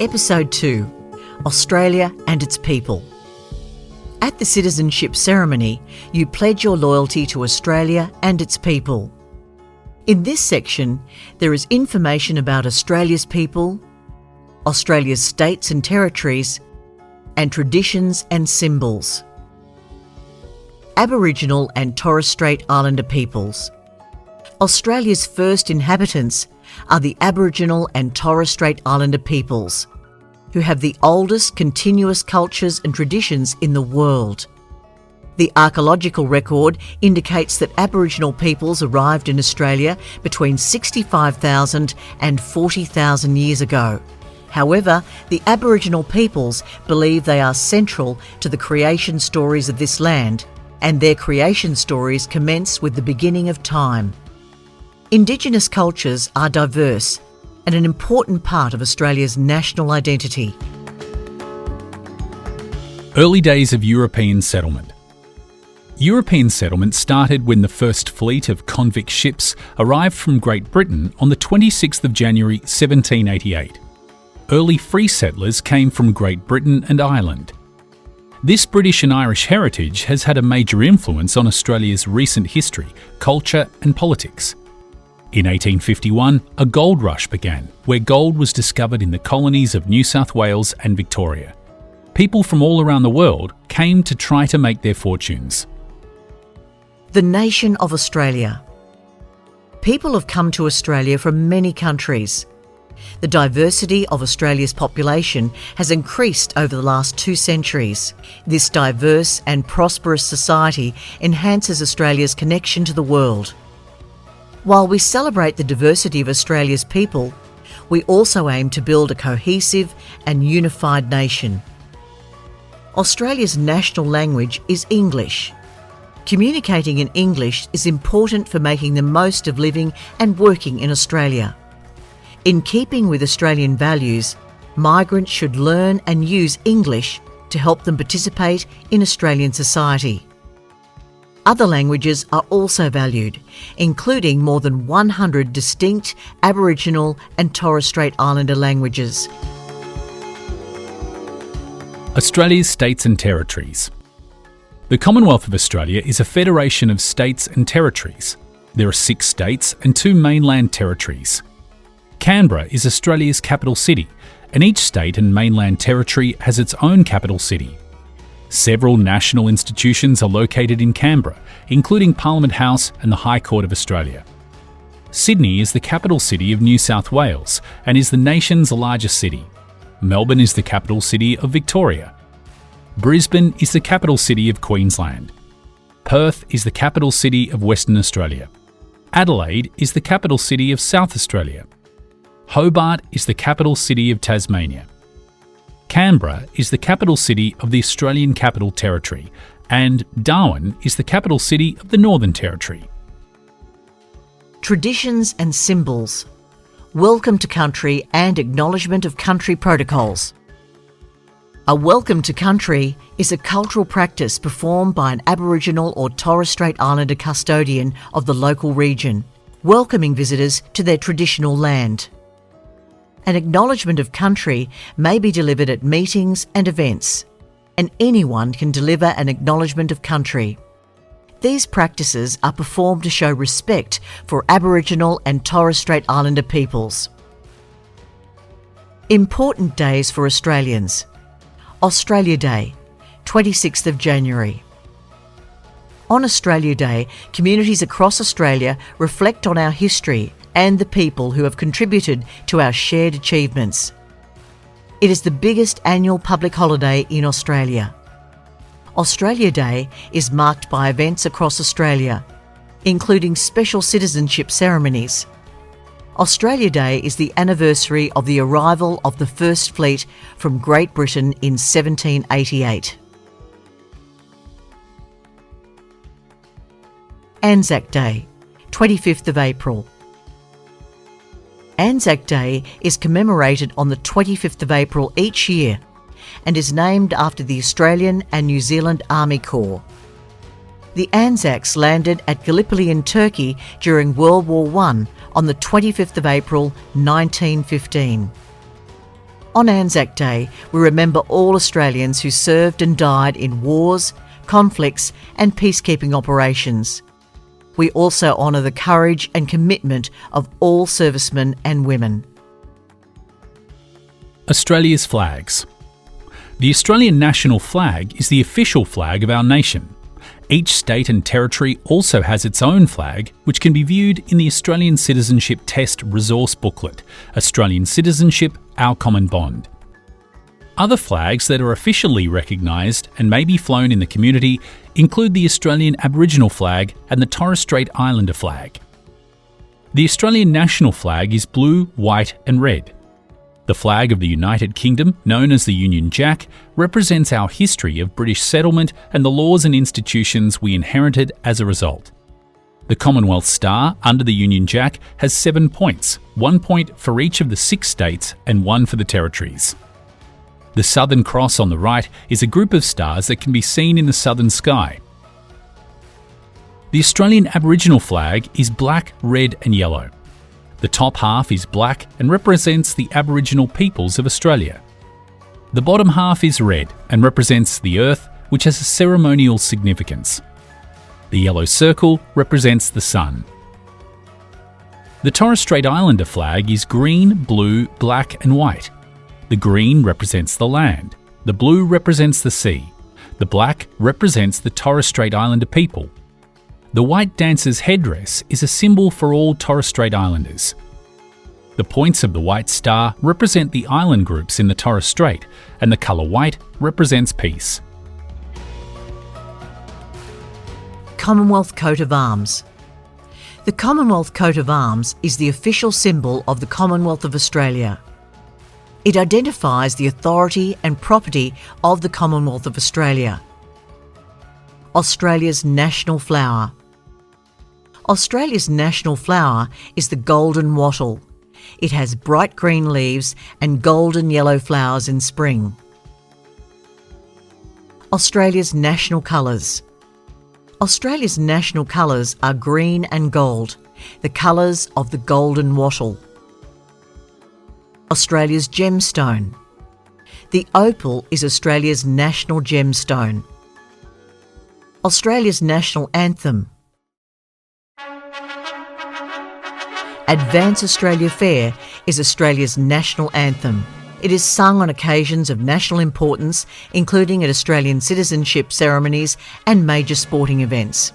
Episode 2, Australia and its people. At the citizenship ceremony, you pledge your loyalty to Australia and its people. In this section, there is information about Australia's people, Australia's states and territories, and traditions and symbols. Aboriginal and Torres Strait Islander peoples. Australia's first inhabitants are the Aboriginal and Torres Strait Islander peoples, who have the oldest continuous cultures and traditions in the world. The archaeological record indicates that Aboriginal peoples arrived in Australia between 65,000 and 40,000 years ago. However, the Aboriginal peoples believe they are central to the creation stories of this land, and their creation stories commence with the beginning of time. Indigenous cultures are diverse and an important part of Australia's national identity. Early days of European settlement. European settlement started when the first fleet of convict ships arrived from Great Britain on the 26th of January 1788. Early free settlers came from Great Britain and Ireland. This British and Irish heritage has had a major influence on Australia's recent history, culture and politics. In 1851, a gold rush began, where gold was discovered in the colonies of New South Wales and Victoria. People from all around the world came to try to make their fortunes. The nation of Australia. People have come to Australia from many countries. The diversity of Australia's population has increased over the last 2 centuries. This diverse and prosperous society enhances Australia's connection to the world. While we celebrate the diversity of Australia's people, we also aim to build a cohesive and unified nation. Australia's national language is English. Communicating in English is important for making the most of living and working in Australia. In keeping with Australian values, migrants should learn and use English to help them participate in Australian society. Other languages are also valued, including more than 100 distinct Aboriginal and Torres Strait Islander languages. Australia's states and territories. The Commonwealth of Australia is a federation of states and territories. There are 6 states and 2 mainland territories. Canberra is Australia's capital city, and each state and mainland territory has its own capital city. Several national institutions are located in Canberra, including Parliament House and the High Court of Australia. Sydney is the capital city of New South Wales and is the nation's largest city. Melbourne is the capital city of Victoria. Brisbane is the capital city of Queensland. Perth is the capital city of Western Australia. Adelaide is the capital city of South Australia. Hobart is the capital city of Tasmania. Canberra is the capital city of the Australian Capital Territory, and Darwin is the capital city of the Northern Territory. Traditions and symbols. Welcome to country and acknowledgement of country protocols. A welcome to country is a cultural practice performed by an Aboriginal or Torres Strait Islander custodian of the local region, welcoming visitors to their traditional land. An acknowledgement of country may be delivered at meetings and events, and anyone can deliver an acknowledgement of country. These practices are performed to show respect for Aboriginal and Torres Strait Islander peoples. Important days for Australians. Australia Day, 26th of January. On Australia Day, communities across Australia reflect on our history and the people who have contributed to our shared achievements. It is the biggest annual public holiday in Australia. Australia Day is marked by events across Australia, including special citizenship ceremonies. Australia Day is the anniversary of the arrival of the First Fleet from Great Britain in 1788. ANZAC Day, 25th of April. ANZAC Day is commemorated on the 25th of April each year and is named after the Australian and New Zealand Army Corps. The ANZACs landed at Gallipoli in Turkey during World War I on the 25th of April 1915. On ANZAC Day, we remember all Australians who served and died in wars, conflicts and peacekeeping operations. We also honour the courage and commitment of all servicemen and women. Australia's flags. The Australian national flag is the official flag of our nation. Each state and territory also has its own flag, which can be viewed in the Australian Citizenship Test Resource Booklet, Australian Citizenship, Ourcommonbond. Other flags that are officially recognised and may be flown in the community include the Australian Aboriginal flag and the Torres Strait Islander flag. The Australian national flag is blue, white and red. The flag of the United Kingdom, known as the Union Jack, represents our history of British settlement and the laws and institutions we inherited as a result. The Commonwealth Star under the Union Jack has 7 points, 1 point for each of the 6 states and 1 for the territories. The Southern Cross on the right is a group of stars that can be seen in the southern sky. The Australian Aboriginal flag is black, red and yellow. The top half is black and represents the Aboriginal peoples of Australia. The bottom half is red and represents the earth, which has a ceremonial significance. The yellow circle represents the sun. The Torres Strait Islander flag is green, blue, black and white. The green represents the land. The blue represents the sea. The black represents the Torres Strait Islander people. The white dancer's headdress is a symbol for all Torres Strait Islanders. The points of the white star represent the island groups in the Torres Strait, and the colour white represents peace. Commonwealth Coat of Arms. The Commonwealth Coat of Arms is the official symbol of the Commonwealth of Australia. It identifies the authority and property of the Commonwealth of Australia. Australia's national flower. Australia's national flower is the golden wattle. It has bright green leaves and golden yellow flowers in spring. Australia's national colours. Australia's national colours are green and gold, the colours of the golden wattle. Australia's gemstone. The opal is Australia's national gemstone. Australia's national anthem. Advance Australia Fair is Australia's national anthem. It is sung on occasions of national importance, including at Australian citizenship ceremonies and major sporting events.